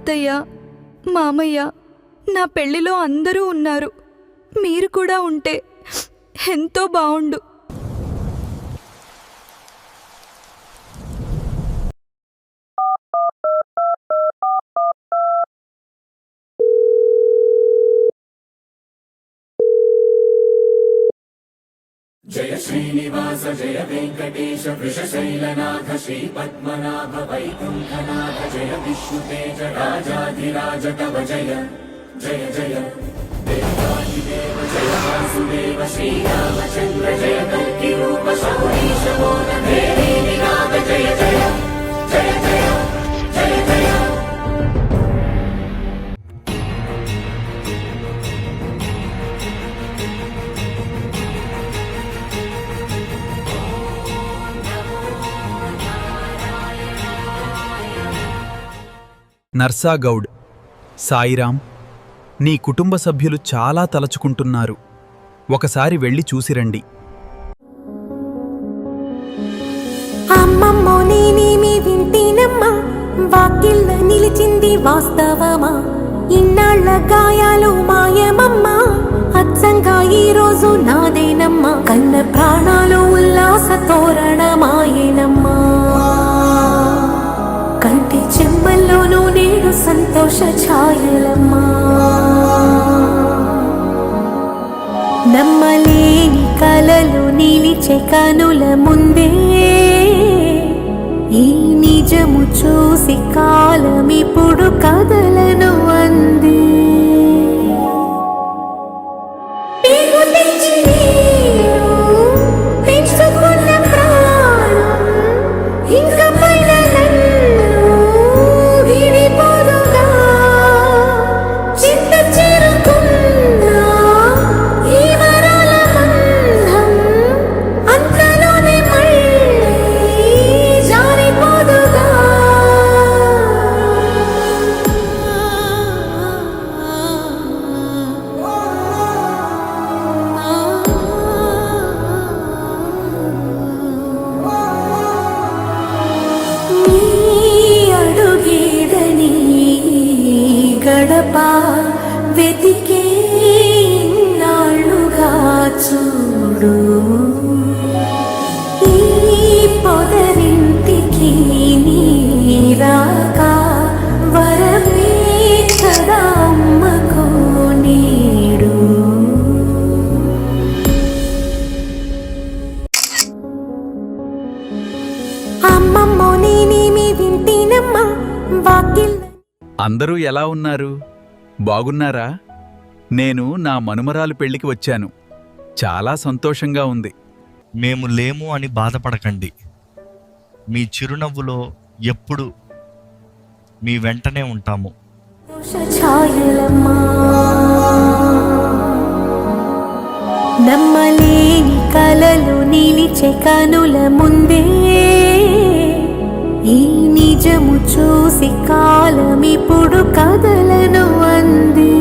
తాతయ్య, మామయ్య, నా పెళ్లిలో అందరూ ఉన్నారు. మీరు కూడా ఉంటే ఎంతో బావుండు. జయ శ్రీనివాస జయ వెంకటేశ వృషశైలనాథ శ్రీ పద్మనాభ వైకుంఠనాథ జయ విష్ణుతేజ రాజాధిరాజ తవ జయ జయ జయ దేవాదిదేవ జయ వాసుదేవ శ్రీరామచంద్ర జయ కల్కి రూప శౌరీశ మోన దేవీ నినాద జయ జయ జయ జయ జయ జయ. నర్సాగౌడ్, సాయిరాం, నీ కుటుంబ సభ్యులు చాలా తలచుకుంటున్నారు. ఒకసారి వెళ్ళి చూసిరండి. అమ్మమ్మో నేనేమి వింటేనమ్మా, వాకిళ్ళ నిలిచింది వాస్తవమా? ఇన్నాళ్ల గాయాలు మాయమమ్మా, అచ్చంగా ఈ రోజు నాదేనమ్మా. కన్న ప్రాణాలు ఉల్లాస తోరణమాయేనమ్మా. కంటి చెమ్మల్లోనూ నేడు సంతోష ఛాయలమ్మా. నమ్మలేని కలలు నిలిచే కనుల ముందే ఈ నిజము చూసి కాలమిప్పుడు కదలను అంది. పెంచుకున్న ప్రాణం ఇంక పైన విడిపోదుగా. చింత చేరుకున్నా ఈ వరాల బంధం అంతలోనే మళ్ళీ జారిపోదుగా. అడుగేదని గడప వెతికే నాళ్ళుగా చూడు. ఈ పొదరింటికి నీరాక వరమే కదా అమ్మకు నీడు. అమ్మమ్మో నేనేమి వింటేనమ్మా, వాకిళ్ళ అందరూ ఎలా ఉన్నారు? బాగున్నారా? నేను నా మనుమరాలు పెళ్లికి వచ్చాను. చాలా సంతోషంగా ఉంది. మేము లేము అని బాధపడకండి. మీ చిరునవ్వులో ఎప్పుడు మీ వెంటనే ఉంటాము. ఛాయలమ్మా. నమ్మలేని కలలు నిలిచే కనుల ముందే ఈ నిజము చూసి కాలమిప్పుడు కదలను అంది.